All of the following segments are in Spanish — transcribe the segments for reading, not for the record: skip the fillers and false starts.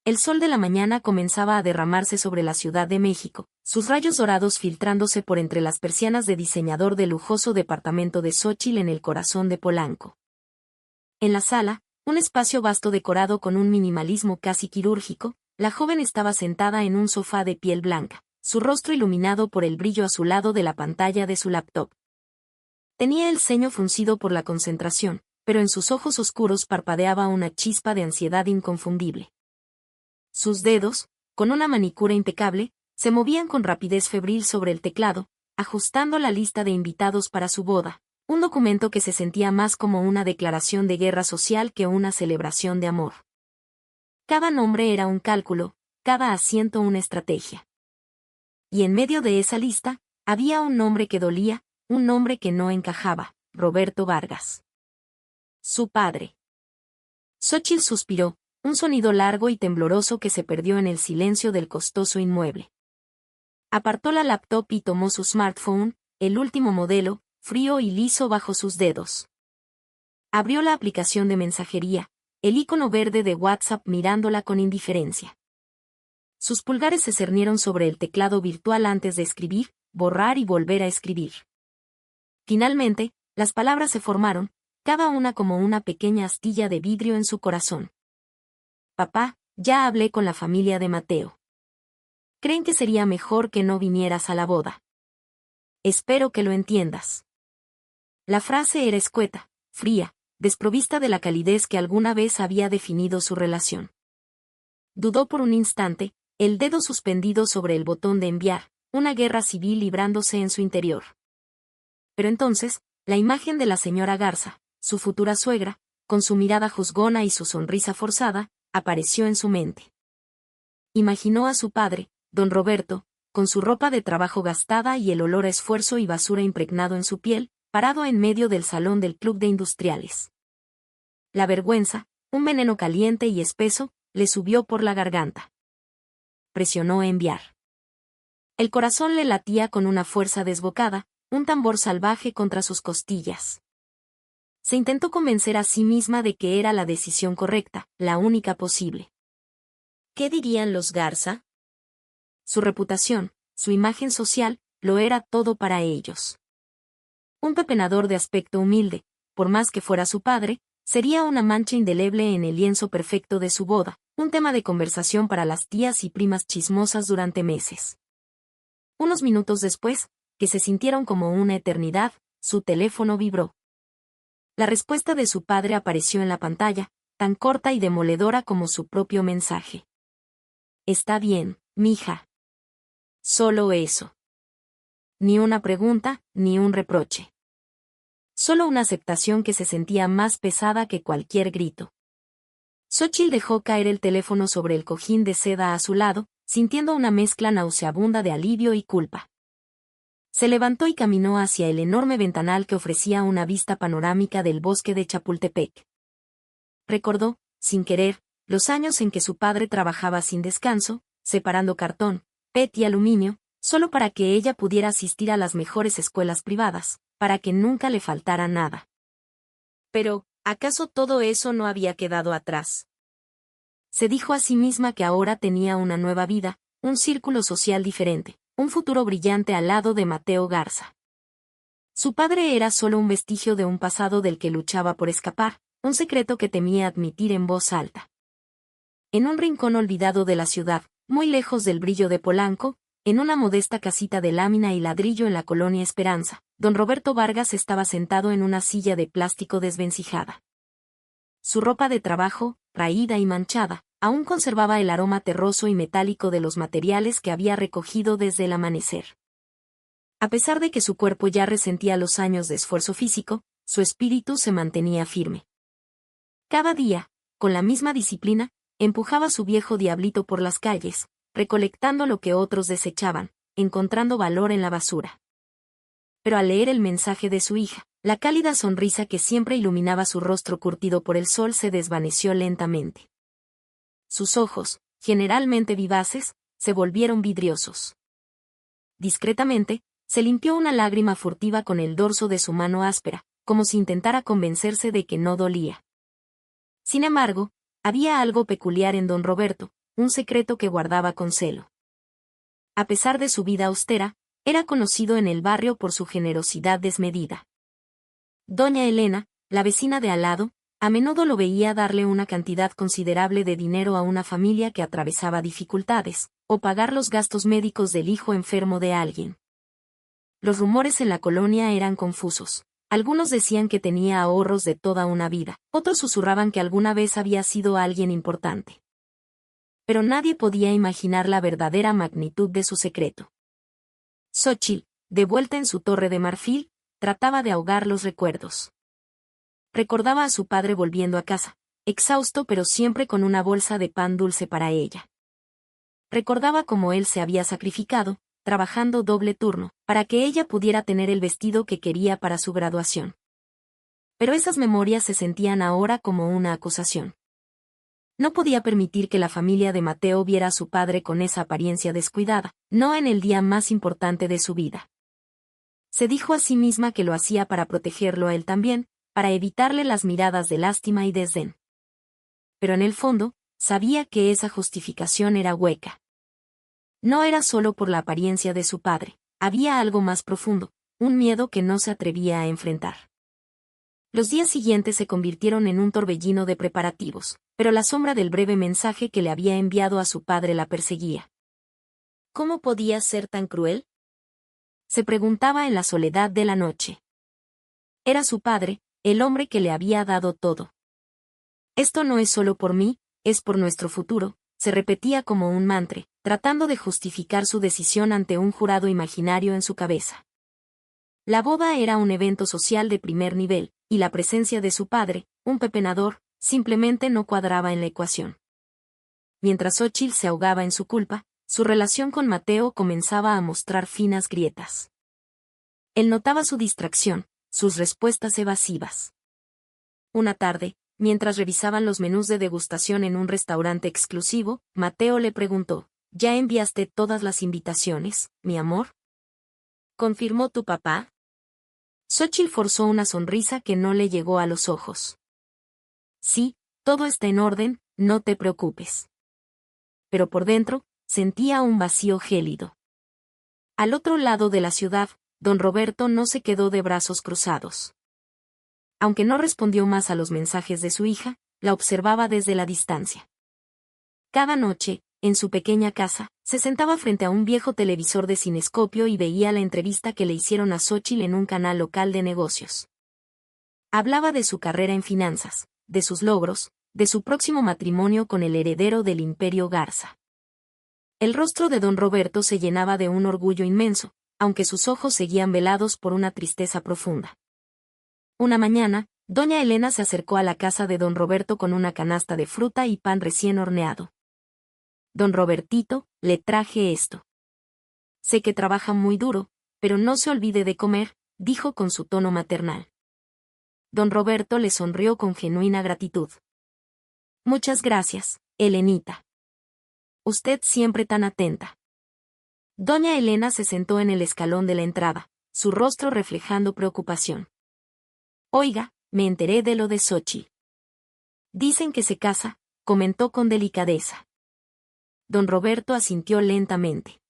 El sol de la mañana comenzaba a derramarse sobre la Ciudad de México, sus rayos dorados filtrándose por entre las persianas de diseñador del lujoso departamento de Xóchitl en el corazón de Polanco. En la sala, un espacio vasto decorado con un minimalismo casi quirúrgico, la joven estaba sentada en un sofá de piel blanca, su rostro iluminado por el brillo azulado de la pantalla de su laptop. Tenía el ceño fruncido por la concentración, pero en sus ojos oscuros parpadeaba una chispa de ansiedad inconfundible. Sus dedos, con una manicura impecable, se movían con rapidez febril sobre el teclado, ajustando la lista de invitados para su boda, un documento que se sentía más como una declaración de guerra social que una celebración de amor. Cada nombre era un cálculo, cada asiento una estrategia. Y en medio de esa lista, había un nombre que dolía, un nombre que no encajaba: Roberto Vargas. Su padre. Xóchitl suspiró, un sonido largo y tembloroso que se perdió en el silencio del costoso inmueble. Apartó la laptop y tomó su smartphone, el último modelo, frío y liso bajo sus dedos. Abrió la aplicación de mensajería, el icono verde de WhatsApp mirándola con indiferencia. Sus pulgares se cernieron sobre el teclado virtual antes de escribir, borrar y volver a escribir. Finalmente, las palabras se formaron, cada una como una pequeña astilla de vidrio en su corazón. Papá, ya hablé con la familia de Mateo. Creen que sería mejor que no vinieras a la boda. Espero que lo entiendas. La frase era escueta, fría, desprovista de la calidez que alguna vez había definido su relación. Dudó por un instante, el dedo suspendido sobre el botón de enviar, una guerra civil librándose en su interior. Pero entonces, la imagen de la señora Garza, su futura suegra, con su mirada juzgona y su sonrisa forzada, apareció en su mente. Imaginó a su padre, don Roberto, con su ropa de trabajo gastada y el olor a esfuerzo y basura impregnado en su piel, parado en medio del salón del club de industriales. La vergüenza, un veneno caliente y espeso, le subió por la garganta. Presionó enviar. El corazón le latía con una fuerza desbocada, un tambor salvaje contra sus costillas. Se intentó convencer a sí misma de que era la decisión correcta, la única posible. ¿Qué dirían los Garza? Su reputación, su imagen social, lo era todo para ellos. Un pepenador de aspecto humilde, por más que fuera su padre, sería una mancha indeleble en el lienzo perfecto de su boda, un tema de conversación para las tías y primas chismosas durante meses. Unos minutos después, que se sintieron como una eternidad, su teléfono vibró. La respuesta de su padre apareció en la pantalla, tan corta y demoledora como su propio mensaje. Está bien, mija. Solo eso. Ni una pregunta, ni un reproche. Solo una aceptación que se sentía más pesada que cualquier grito. Xóchitl dejó caer el teléfono sobre el cojín de seda a su lado, sintiendo una mezcla nauseabunda de alivio y culpa. Se levantó y caminó hacia el enorme ventanal que ofrecía una vista panorámica del bosque de Chapultepec. Recordó, sin querer, los años en que su padre trabajaba sin descanso, separando cartón, PET y aluminio, solo para que ella pudiera asistir a las mejores escuelas privadas, para que nunca le faltara nada. Pero, ¿acaso todo eso no había quedado atrás? Se dijo a sí misma que ahora tenía una nueva vida, un círculo social diferente, un futuro brillante al lado de Mateo Garza. Su padre era solo un vestigio de un pasado del que luchaba por escapar, un secreto que temía admitir en voz alta. En un rincón olvidado de la ciudad, muy lejos del brillo de Polanco, en una modesta casita de lámina y ladrillo en la colonia Esperanza, don Roberto Vargas estaba sentado en una silla de plástico desvencijada. Su ropa de trabajo, raída y manchada, aún conservaba el aroma terroso y metálico de los materiales que había recogido desde el amanecer. A pesar de que su cuerpo ya resentía los años de esfuerzo físico, su espíritu se mantenía firme. Cada día, con la misma disciplina, empujaba su viejo diablito por las calles, recolectando lo que otros desechaban, encontrando valor en la basura. Pero al leer el mensaje de su hija, la cálida sonrisa que siempre iluminaba su rostro curtido por el sol se desvaneció lentamente. Sus ojos, generalmente vivaces, se volvieron vidriosos. Discretamente, se limpió una lágrima furtiva con el dorso de su mano áspera, como si intentara convencerse de que no dolía. Sin embargo, había algo peculiar en don Roberto, un secreto que guardaba con celo. A pesar de su vida austera, era conocido en el barrio por su generosidad desmedida. Doña Elena, la vecina de al lado, a menudo lo veía darle una cantidad considerable de dinero a una familia que atravesaba dificultades, o pagar los gastos médicos del hijo enfermo de alguien. Los rumores en la colonia eran confusos. Algunos decían que tenía ahorros de toda una vida, otros susurraban que alguna vez había sido alguien importante. Pero nadie podía imaginar la verdadera magnitud de su secreto. Xóchitl, de vuelta en su torre de marfil, trataba de ahogar los recuerdos. Recordaba a su padre volviendo a casa, exhausto pero siempre con una bolsa de pan dulce para ella. Recordaba cómo él se había sacrificado, trabajando doble turno, para que ella pudiera tener el vestido que quería para su graduación. Pero esas memorias se sentían ahora como una acusación. No podía permitir que la familia de Mateo viera a su padre con esa apariencia descuidada, no en el día más importante de su vida. Se dijo a sí misma que lo hacía para protegerlo a él también, para evitarle las miradas de lástima y desdén. Pero en el fondo, sabía que esa justificación era hueca. No era solo por la apariencia de su padre, había algo más profundo, un miedo que no se atrevía a enfrentar. Los días siguientes se convirtieron en un torbellino de preparativos, pero la sombra del breve mensaje que le había enviado a su padre la perseguía. ¿Cómo podía ser tan cruel?, se preguntaba en la soledad de la noche. Era su padre, el hombre que le había dado todo. Esto no es solo por mí, es por nuestro futuro, se repetía como un mantra, tratando de justificar su decisión ante un jurado imaginario en su cabeza. La boda era un evento social de primer nivel, y la presencia de su padre, un pepenador, simplemente no cuadraba en la ecuación. Mientras Xóchitl se ahogaba en su culpa, su relación con Mateo comenzaba a mostrar finas grietas. Él notaba su distracción, sus respuestas evasivas. Una tarde, mientras revisaban los menús de degustación en un restaurante exclusivo, Mateo le preguntó: ¿Ya enviaste todas las invitaciones, mi amor? ¿Confirmó tu papá? Xóchitl forzó una sonrisa que no le llegó a los ojos. Sí, todo está en orden, no te preocupes. Pero por dentro, sentía un vacío gélido. Al otro lado de la ciudad, don Roberto no se quedó de brazos cruzados. Aunque no respondió más a los mensajes de su hija, la observaba desde la distancia. Cada noche, en su pequeña casa, se sentaba frente a un viejo televisor de cinescopio y veía la entrevista que le hicieron a Xóchitl en un canal local de negocios. Hablaba de su carrera en finanzas, de sus logros, de su próximo matrimonio con el heredero del Imperio Garza. El rostro de don Roberto se llenaba de un orgullo inmenso, aunque sus ojos seguían velados por una tristeza profunda. Una mañana, doña Elena se acercó a la casa de don Roberto con una canasta de fruta y pan recién horneado. Don Robertito, le traje esto. Sé que trabaja muy duro, pero no se olvide de comer, dijo con su tono maternal. Don Roberto le sonrió con genuina gratitud. Muchas gracias, Elenita. Usted siempre tan atenta. Doña Elena se sentó en el escalón de la entrada, su rostro reflejando preocupación. Oiga, me enteré de lo de Xóchitl. Dicen que se casa, comentó con delicadeza. Don Roberto asintió lentamente.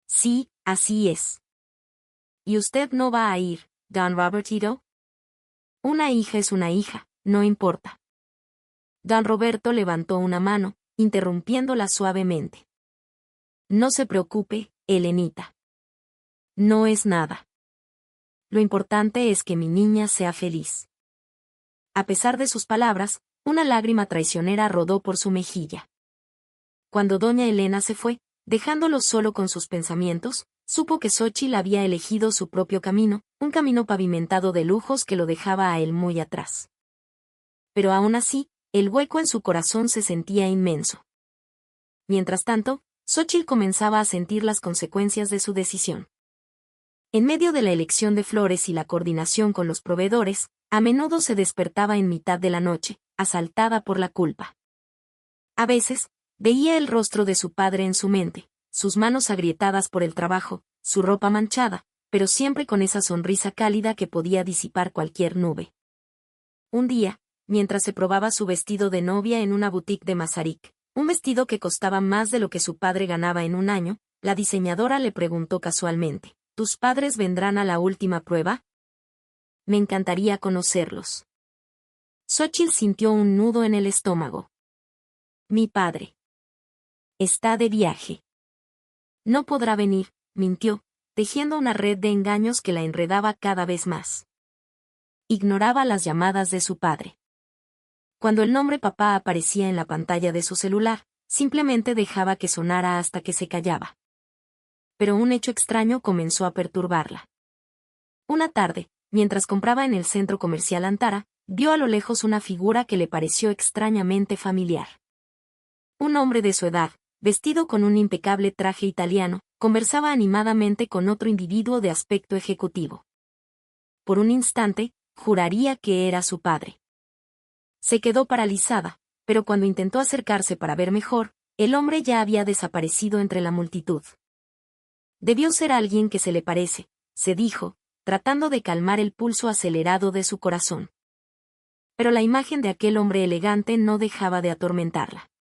Sí, así es. ¿Y usted no va a ir, don Robertito? Una hija es una hija, no importa. Don Roberto levantó una mano, interrumpiéndola suavemente. No se preocupe, Elenita. No es nada. Lo importante es que mi niña sea feliz. A pesar de sus palabras, una lágrima traicionera rodó por su mejilla. Cuando doña Elena se fue, dejándolo solo con sus pensamientos, supo que Xóchitl había elegido su propio camino, un camino pavimentado de lujos que lo dejaba a él muy atrás. Pero aún así, el hueco en su corazón se sentía inmenso. Mientras tanto, Xóchitl comenzaba a sentir las consecuencias de su decisión. En medio de la elección de flores y la coordinación con los proveedores, a menudo se despertaba en mitad de la noche, asaltada por la culpa. A veces, veía el rostro de su padre en su mente, sus manos agrietadas por el trabajo, su ropa manchada, pero siempre con esa sonrisa cálida que podía disipar cualquier nube. Un día, mientras se probaba su vestido de novia en una boutique de Mazarik, un vestido que costaba más de lo que su padre ganaba en un año. La diseñadora le preguntó casualmente, ¿tus padres vendrán a la última prueba? Me encantaría conocerlos. Xóchitl sintió un nudo en el estómago. Mi padre. Está de viaje. No podrá venir, mintió, tejiendo una red de engaños que la enredaba cada vez más. Ignoraba las llamadas de su padre. Cuando el nombre papá aparecía en la pantalla de su celular, simplemente dejaba que sonara hasta que se callaba. Pero un hecho extraño comenzó a perturbarla. Una tarde, mientras compraba en el centro comercial Antara, vio a lo lejos una figura que le pareció extrañamente familiar. Un hombre de su edad, vestido con un impecable traje italiano, conversaba animadamente con otro individuo de aspecto ejecutivo. Por un instante, juraría que era su padre. Se quedó paralizada, pero cuando intentó acercarse para ver mejor, el hombre ya había desaparecido entre la multitud. Debió ser alguien que se le parece, se dijo, tratando de calmar el pulso acelerado de su corazón. Pero la imagen de aquel hombre elegante no dejaba de atormentarla.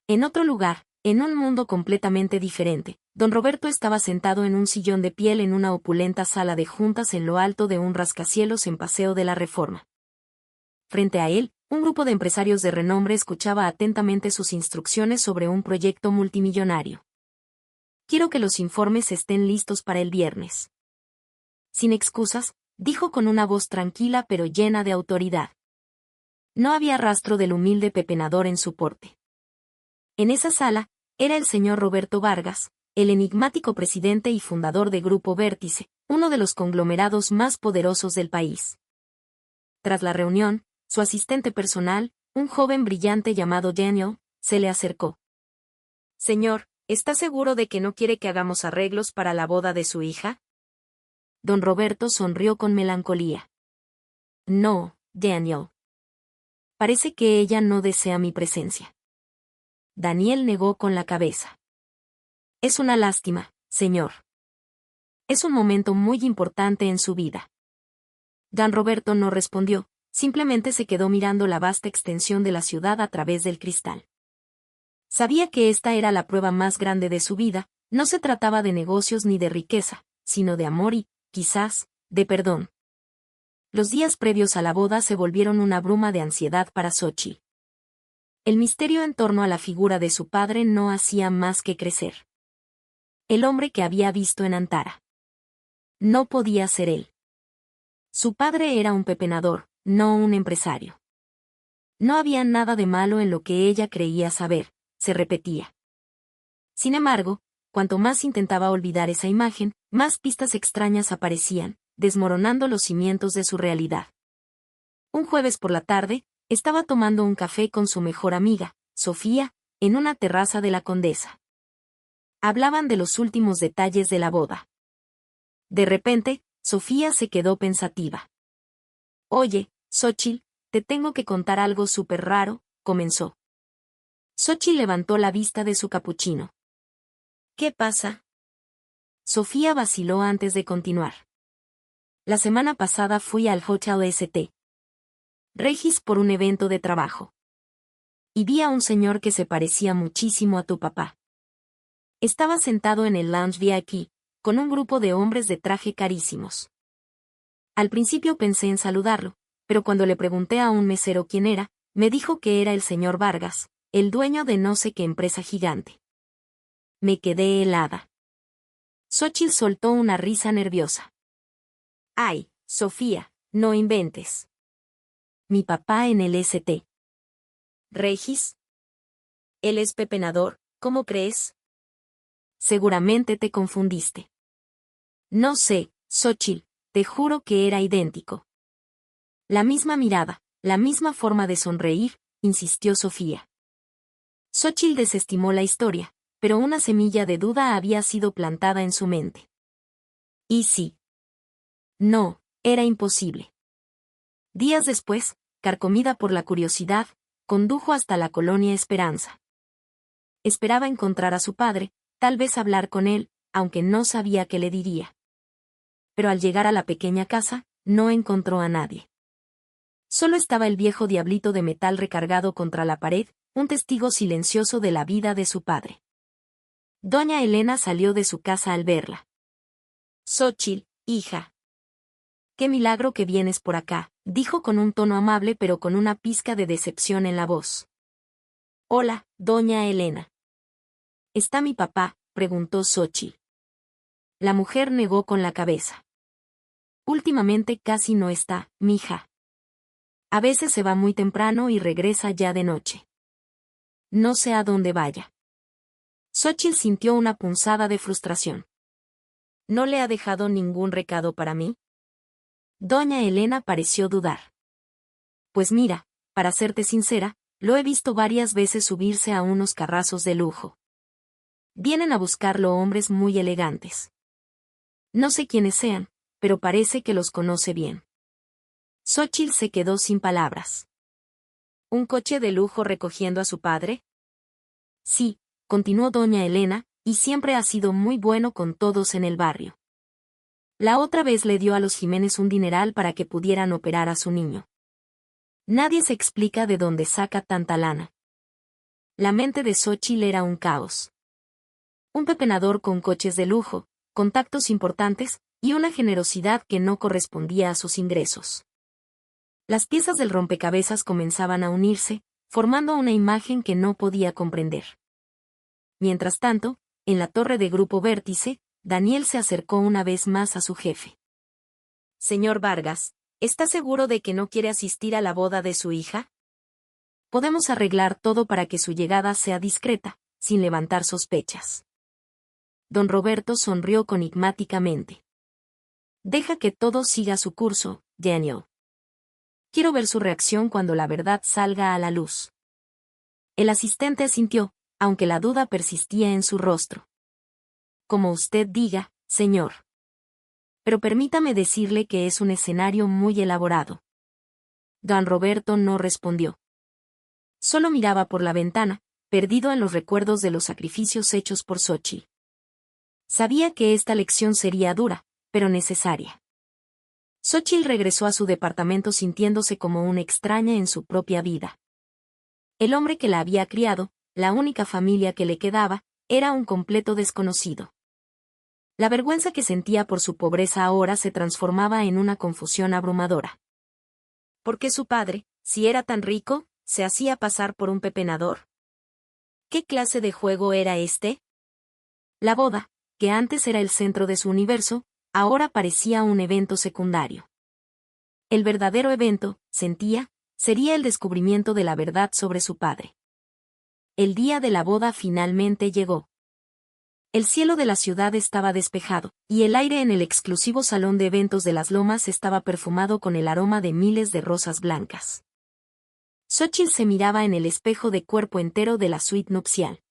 En otro lugar, en un mundo completamente diferente, don Roberto estaba sentado en un sillón de piel en una opulenta sala de juntas en lo alto de un rascacielos en Paseo de la Reforma. Frente a él, un grupo de empresarios de renombre escuchaba atentamente sus instrucciones sobre un proyecto multimillonario. Quiero que los informes estén listos para el viernes. Sin excusas, dijo con una voz tranquila pero llena de autoridad. No había rastro del humilde pepenador en su porte. En esa sala, era el señor Roberto Vargas, el enigmático presidente y fundador de Grupo Vértice, uno de los conglomerados más poderosos del país. Tras la reunión, su asistente personal, un joven brillante llamado Daniel, se le acercó. Señor, ¿está seguro de que no quiere que hagamos arreglos para la boda de su hija? Don Roberto sonrió con melancolía. No, Daniel. Parece que ella no desea mi presencia. Daniel negó con la cabeza. Es una lástima, señor. Es un momento muy importante en su vida. Don Roberto no respondió, simplemente se quedó mirando la vasta extensión de la ciudad a través del cristal. Sabía que esta era la prueba más grande de su vida, no se trataba de negocios ni de riqueza, sino de amor y, quizás, de perdón. Los días previos a la boda se volvieron una bruma de ansiedad para Xóchitl. El misterio en torno a la figura de su padre no hacía más que crecer. El hombre que había visto en Antara. No podía ser él. Su padre era un pepenador, no un empresario. No había nada de malo en lo que ella creía saber, se repetía. Sin embargo, cuanto más intentaba olvidar esa imagen, más pistas extrañas aparecían, desmoronando los cimientos de su realidad. Un jueves por la tarde, estaba tomando un café con su mejor amiga, Sofía, en una terraza de la Condesa. Hablaban de los últimos detalles de la boda. De repente, Sofía se quedó pensativa. Oye, Xóchitl, te tengo que contar algo súper raro, comenzó. Xóchitl levantó la vista de su capuchino. ¿Qué pasa? Sofía vaciló antes de continuar. La semana pasada fui al Hotel St. Regis por un evento de trabajo. Y vi a un señor que se parecía muchísimo a tu papá. Estaba sentado en el lounge VIP, con un grupo de hombres de traje carísimos. Al principio pensé en saludarlo, pero cuando le pregunté a un mesero quién era, me dijo que era el señor Vargas, el dueño de no sé qué empresa gigante. Me quedé helada. Xóchitl soltó una risa nerviosa. Ay, Sofía, no inventes. Mi papá en el St. Regis. Él es pepenador, ¿cómo crees? Seguramente te confundiste. No sé, Xóchitl, te juro que era idéntico. La misma mirada, la misma forma de sonreír, insistió Sofía. Xóchitl desestimó la historia, pero una semilla de duda había sido plantada en su mente. ¿Y sí? No, era imposible. Días después, carcomida por la curiosidad, condujo hasta la Colonia Esperanza. Esperaba encontrar a su padre, tal vez hablar con él, aunque no sabía qué le diría. Pero al llegar a la pequeña casa, no encontró a nadie. Solo estaba el viejo diablito de metal recargado contra la pared, un testigo silencioso de la vida de su padre. Doña Elena salió de su casa al verla. «Xóchitl, hija. Qué milagro que vienes por acá», dijo con un tono amable pero con una pizca de decepción en la voz. «Hola, doña Elena». «¿Está mi papá?», preguntó Xóchitl. La mujer negó con la cabeza. «Últimamente casi no está, mija. A veces se va muy temprano y regresa ya de noche. No sé a dónde vaya». Xóchitl sintió una punzada de frustración. «¿No le ha dejado ningún recado para mí?». Doña Elena pareció dudar. «Pues mira, para serte sincera, lo he visto varias veces subirse a unos carrazos de lujo. Vienen a buscarlo hombres muy elegantes. No sé quiénes sean, pero parece que los conoce bien». Xóchitl se quedó sin palabras. ¿Un coche de lujo recogiendo a su padre? Sí, continuó doña Elena, y siempre ha sido muy bueno con todos en el barrio. La otra vez le dio a los Jiménez un dineral para que pudieran operar a su niño. Nadie se explica de dónde saca tanta lana. La mente de Xóchitl era un caos. Un pepenador con coches de lujo, contactos importantes, y una generosidad que no correspondía a sus ingresos. Las piezas del rompecabezas comenzaban a unirse, formando una imagen que no podía comprender. Mientras tanto, en la torre de Grupo Vértice, Daniel se acercó una vez más a su jefe. «Señor Vargas, ¿está seguro de que no quiere asistir a la boda de su hija? Podemos arreglar todo para que su llegada sea discreta, sin levantar sospechas». Don Roberto sonrió enigmáticamente. «Deja que todo siga su curso, Daniel. Quiero ver su reacción cuando la verdad salga a la luz». El asistente asintió, aunque la duda persistía en su rostro. «Como usted diga, señor. Pero permítame decirle que es un escenario muy elaborado». Don Roberto no respondió. Solo miraba por la ventana, perdido en los recuerdos de los sacrificios hechos por Xóchitl. Sabía que esta lección sería dura, pero necesaria. Xóchitl regresó a su departamento sintiéndose como una extraña en su propia vida. El hombre que la había criado, la única familia que le quedaba, era un completo desconocido. La vergüenza que sentía por su pobreza ahora se transformaba en una confusión abrumadora. ¿Por qué su padre, si era tan rico, se hacía pasar por un pepenador? ¿Qué clase de juego era este? La boda, que antes era el centro de su universo, ahora parecía un evento secundario. El verdadero evento, sentía, sería el descubrimiento de la verdad sobre su padre. El día de la boda finalmente llegó. El cielo de la ciudad estaba despejado, y el aire en el exclusivo salón de eventos de las Lomas estaba perfumado con el aroma de miles de rosas blancas. Xóchitl se miraba en el espejo de cuerpo entero de la suite nupcial.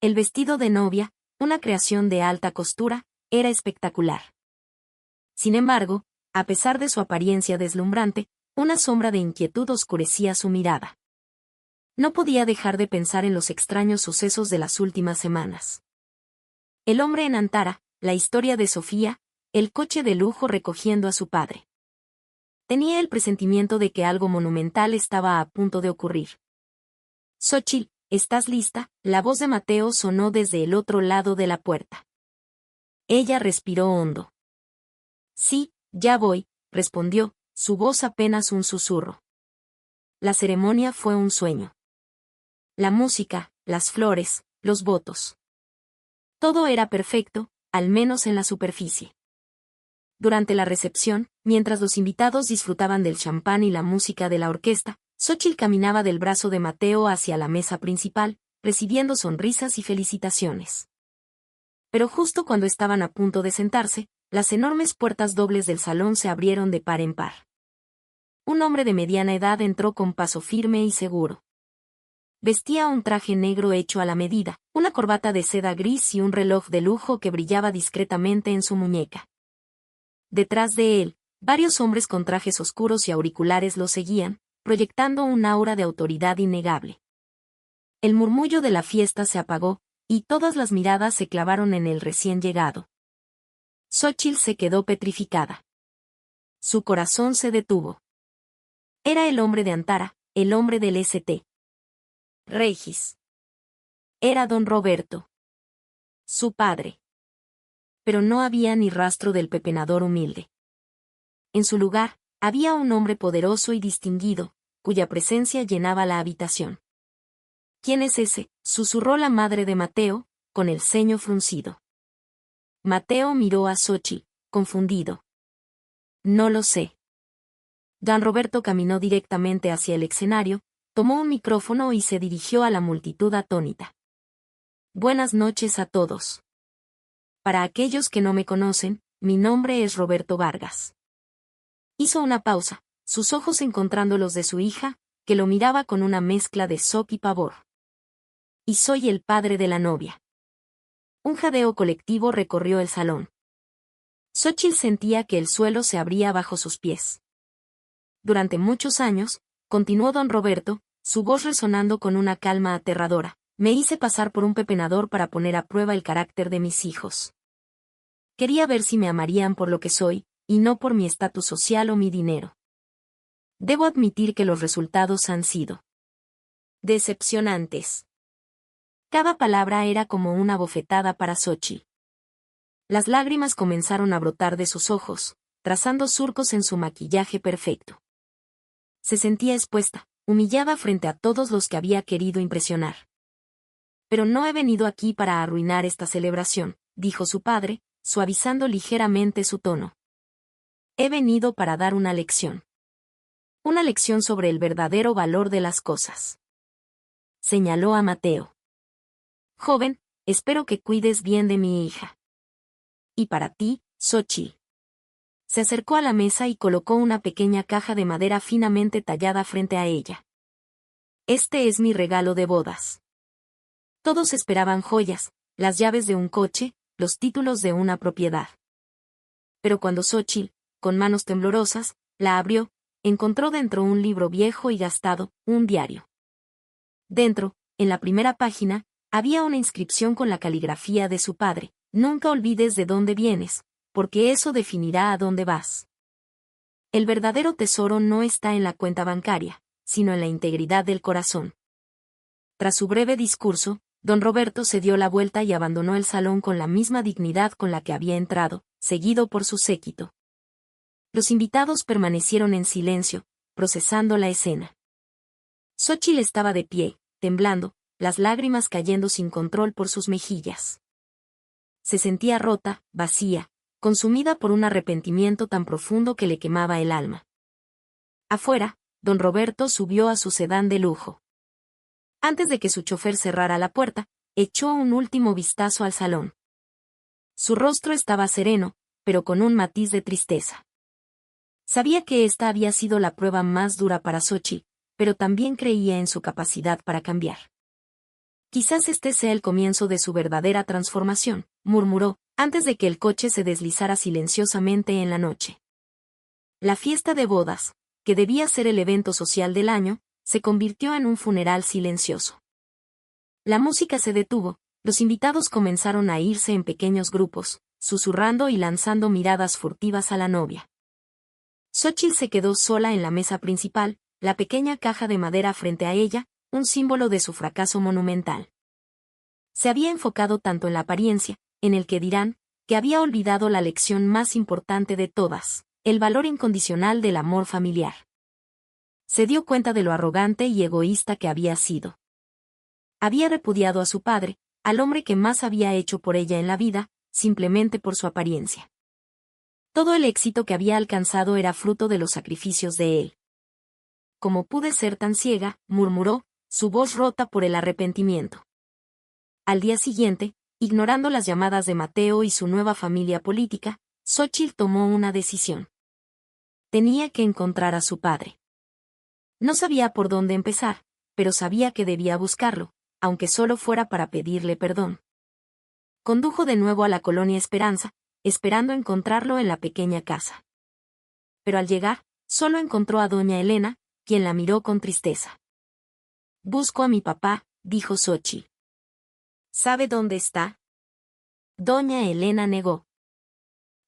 El vestido de novia, una creación de alta costura, era espectacular. Sin embargo, a pesar de su apariencia deslumbrante, una sombra de inquietud oscurecía su mirada. No podía dejar de pensar en los extraños sucesos de las últimas semanas. El hombre en Antara, la historia de Sofía, el coche de lujo recogiendo a su padre. Tenía el presentimiento de que algo monumental estaba a punto de ocurrir. «Xóchitl, ¿estás lista?», la voz de Mateo sonó desde el otro lado de la puerta. Ella respiró hondo. «Sí, ya voy», respondió, su voz apenas un susurro. La ceremonia fue un sueño. La música, las flores, los votos. Todo era perfecto, al menos en la superficie. Durante la recepción, mientras los invitados disfrutaban del champán y la música de la orquesta, Xóchitl caminaba del brazo de Mateo hacia la mesa principal, recibiendo sonrisas y felicitaciones. Pero justo cuando estaban a punto de sentarse, las enormes puertas dobles del salón se abrieron de par en par. Un hombre de mediana edad entró con paso firme y seguro. Vestía un traje negro hecho a la medida, una corbata de seda gris y un reloj de lujo que brillaba discretamente en su muñeca. Detrás de él, varios hombres con trajes oscuros y auriculares lo seguían, proyectando un aura de autoridad innegable. El murmullo de la fiesta se apagó, y todas las miradas se clavaron en el recién llegado. Xóchitl se quedó petrificada. Su corazón se detuvo. Era el hombre de Antara, el hombre del St. Regis. Era don Roberto. Su padre. Pero no había ni rastro del pepenador humilde. En su lugar, había un hombre poderoso y distinguido, cuya presencia llenaba la habitación. ¿Quién es ese?, susurró la madre de Mateo, con el ceño fruncido. Mateo miró a Xochitl, confundido. No lo sé. Don Roberto caminó directamente hacia el escenario, tomó un micrófono y se dirigió a la multitud atónita. Buenas noches a todos. Para aquellos que no me conocen, mi nombre es Roberto Vargas. Hizo una pausa, sus ojos encontrando los de su hija, que lo miraba con una mezcla de shock y pavor. Y soy el padre de la novia. Un jadeo colectivo recorrió el salón. Xochitl sentía que el suelo se abría bajo sus pies. Durante muchos años, continuó don Roberto, su voz resonando con una calma aterradora, me hice pasar por un pepenador para poner a prueba el carácter de mis hijos. Quería ver si me amarían por lo que soy, y no por mi estatus social o mi dinero. Debo admitir que los resultados han sido decepcionantes. Cada palabra era como una bofetada para Xochitl. Las lágrimas comenzaron a brotar de sus ojos, trazando surcos en su maquillaje perfecto. Se sentía expuesta, humillada frente a todos los que había querido impresionar. Pero no he venido aquí para arruinar esta celebración, dijo su padre, suavizando ligeramente su tono. He venido para dar una lección. Una lección sobre el verdadero valor de las cosas. Señaló a Mateo. Joven, espero que cuides bien de mi hija. Y para ti, Xochitl. Se acercó a la mesa y colocó una pequeña caja de madera finamente tallada frente a ella. Este es mi regalo de bodas. Todos esperaban joyas, las llaves de un coche, los títulos de una propiedad. Pero cuando Xochitl, con manos temblorosas, la abrió, encontró dentro un libro viejo y gastado, un diario. Dentro, en la primera página, había una inscripción con la caligrafía de su padre: nunca olvides de dónde vienes, porque eso definirá a dónde vas. El verdadero tesoro no está en la cuenta bancaria, sino en la integridad del corazón. Tras su breve discurso, don Roberto se dio la vuelta y abandonó el salón con la misma dignidad con la que había entrado, seguido por su séquito. Los invitados permanecieron en silencio, procesando la escena. Xochitl estaba de pie, temblando, las lágrimas cayendo sin control por sus mejillas. Se sentía rota, vacía, consumida por un arrepentimiento tan profundo que le quemaba el alma. Afuera, don Roberto subió a su sedán de lujo. Antes de que su chofer cerrara la puerta, echó un último vistazo al salón. Su rostro estaba sereno, pero con un matiz de tristeza. Sabía que esta había sido la prueba más dura para Xochitl, pero también creía en su capacidad para cambiar. Quizás este sea el comienzo de su verdadera transformación, murmuró, antes de que el coche se deslizara silenciosamente en la noche. La fiesta de bodas, que debía ser el evento social del año, se convirtió en un funeral silencioso. La música se detuvo, los invitados comenzaron a irse en pequeños grupos, susurrando y lanzando miradas furtivas a la novia. Xochitl se quedó sola en la mesa principal, la pequeña caja de madera frente a ella, un símbolo de su fracaso monumental. Se había enfocado tanto en la apariencia, en el que dirán, que había olvidado la lección más importante de todas, el valor incondicional del amor familiar. Se dio cuenta de lo arrogante y egoísta que había sido. Había repudiado a su padre, al hombre que más había hecho por ella en la vida, simplemente por su apariencia. Todo el éxito que había alcanzado era fruto de los sacrificios de él. ¿Cómo pude ser tan ciega?, murmuró, su voz rota por el arrepentimiento. Al día siguiente, ignorando las llamadas de Mateo y su nueva familia política, Xochitl tomó una decisión. Tenía que encontrar a su padre. No sabía por dónde empezar, pero sabía que debía buscarlo, aunque solo fuera para pedirle perdón. Condujo de nuevo a la colonia Esperanza, esperando encontrarlo en la pequeña casa. Pero al llegar, solo encontró a doña Elena, quien la miró con tristeza. Busco a mi papá, dijo Xochitl. ¿Sabe dónde está? Doña Elena negó.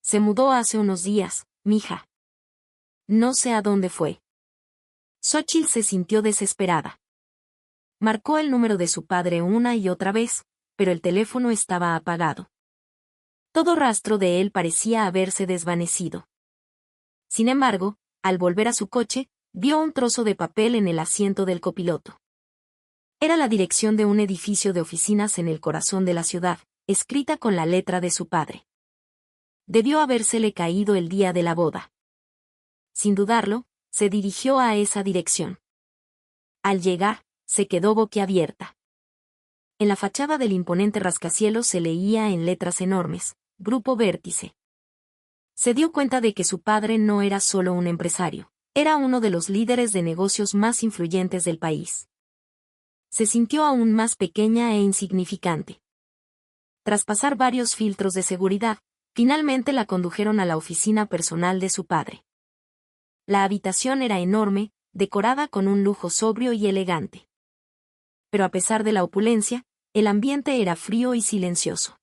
Se mudó hace unos días, mija. No sé a dónde fue. Xochitl se sintió desesperada. Marcó el número de su padre una y otra vez, pero el teléfono estaba apagado. Todo rastro de él parecía haberse desvanecido. Sin embargo, al volver a su coche, vio un trozo de papel en el asiento del copiloto. Era la dirección de un edificio de oficinas en el corazón de la ciudad, escrita con la letra de su padre. Debió habérsele caído el día de la boda. Sin dudarlo, se dirigió a esa dirección. Al llegar, se quedó boquiabierta. En la fachada del imponente rascacielos se leía en letras enormes: Grupo Vértice. Se dio cuenta de que su padre no era solo un empresario, era uno de los líderes de negocios más influyentes del país. Se sintió aún más pequeña e insignificante. Tras pasar varios filtros de seguridad, finalmente la condujeron a la oficina personal de su padre. La habitación era enorme, decorada con un lujo sobrio y elegante. Pero a pesar de la opulencia, el ambiente era frío y silencioso.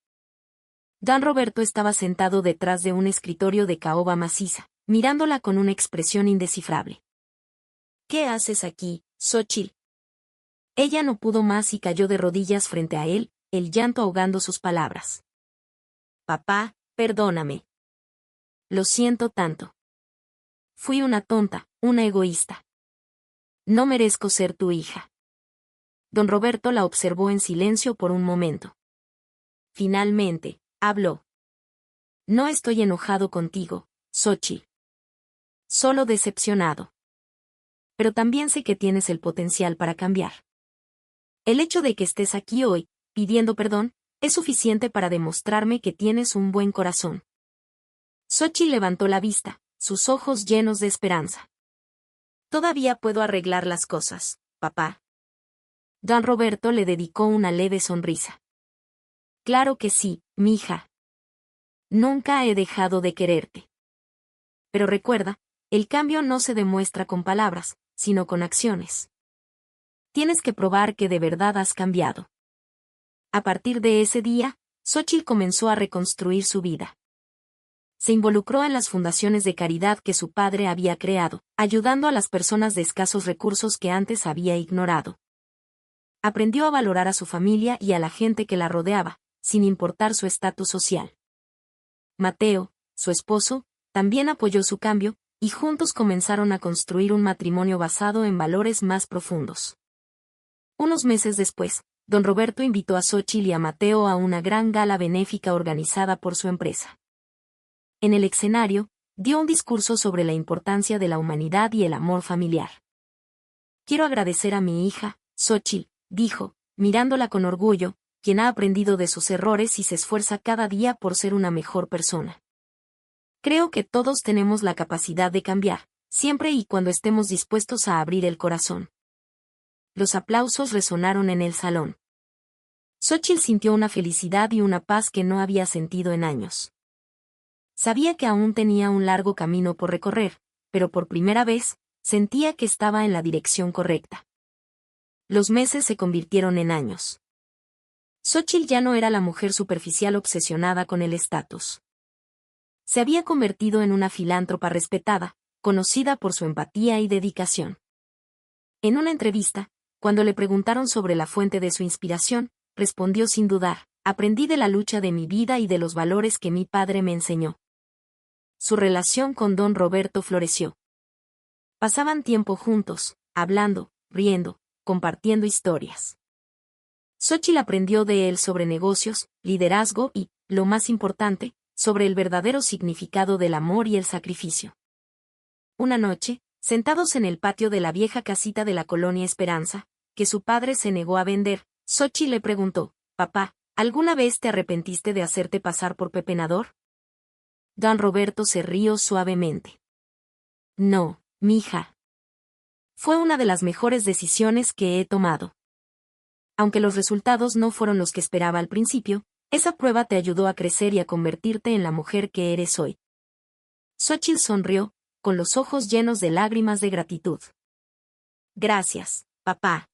Don Roberto estaba sentado detrás de un escritorio de caoba maciza, mirándola con una expresión indescifrable. «¿Qué haces aquí, Xóchitl?». Ella no pudo más y cayó de rodillas frente a él, el llanto ahogando sus palabras. «Papá, perdóname. Lo siento tanto. Fui una tonta, una egoísta. No merezco ser tu hija». Don Roberto la observó en silencio por un momento. Finalmente, habló. «No estoy enojado contigo, Xóchitl. Solo decepcionado. Pero también sé que tienes el potencial para cambiar. El hecho de que estés aquí hoy, pidiendo perdón, es suficiente para demostrarme que tienes un buen corazón». Xóchitl levantó la vista, sus ojos llenos de esperanza. «Todavía puedo arreglar las cosas, papá». Don Roberto le dedicó una leve sonrisa. «Claro que sí, mija. Nunca he dejado de quererte. Pero recuerda, el cambio no se demuestra con palabras, sino con acciones. Tienes que probar que de verdad has cambiado». A partir de ese día, Xóchitl comenzó a reconstruir su vida. Se involucró en las fundaciones de caridad que su padre había creado, ayudando a las personas de escasos recursos que antes había ignorado. Aprendió a valorar a su familia y a la gente que la rodeaba, sin importar su estatus social. Mateo, su esposo, también apoyó su cambio, y juntos comenzaron a construir un matrimonio basado en valores más profundos. Unos meses después, don Roberto invitó a Xóchitl y a Mateo a una gran gala benéfica organizada por su empresa. En el escenario, dio un discurso sobre la importancia de la humanidad y el amor familiar. «Quiero agradecer a mi hija, Xóchitl», dijo, mirándola con orgullo, quien ha aprendido de sus errores y se esfuerza cada día por ser una mejor persona. «Creo que todos tenemos la capacidad de cambiar, siempre y cuando estemos dispuestos a abrir el corazón». Los aplausos resonaron en el salón. Xóchitl sintió una felicidad y una paz que no había sentido en años. Sabía que aún tenía un largo camino por recorrer, pero por primera vez, sentía que estaba en la dirección correcta. Los meses se convirtieron en años. Xóchitl ya no era la mujer superficial obsesionada con el estatus. Se había convertido en una filántropa respetada, conocida por su empatía y dedicación. En una entrevista, cuando le preguntaron sobre la fuente de su inspiración, respondió sin dudar: «Aprendí de la lucha de mi vida y de los valores que mi padre me enseñó». Su relación con don Roberto floreció. Pasaban tiempo juntos, hablando, riendo, compartiendo historias. Xóchitl aprendió de él sobre negocios, liderazgo y, lo más importante, sobre el verdadero significado del amor y el sacrificio. Una noche, sentados en el patio de la vieja casita de la colonia Esperanza, que su padre se negó a vender, Xóchitl le preguntó: «Papá, ¿alguna vez te arrepentiste de hacerte pasar por pepenador?». Don Roberto se rió suavemente. «No, mija. Fue una de las mejores decisiones que he tomado. Aunque los resultados no fueron los que esperaba al principio, esa prueba te ayudó a crecer y a convertirte en la mujer que eres hoy». Xóchitl sonrió, con los ojos llenos de lágrimas de gratitud. «Gracias, papá.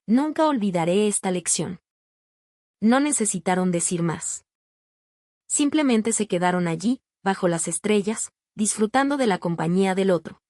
Nunca olvidaré esta lección». No necesitaron decir más. Simplemente se quedaron allí, bajo las estrellas, disfrutando de la compañía del otro,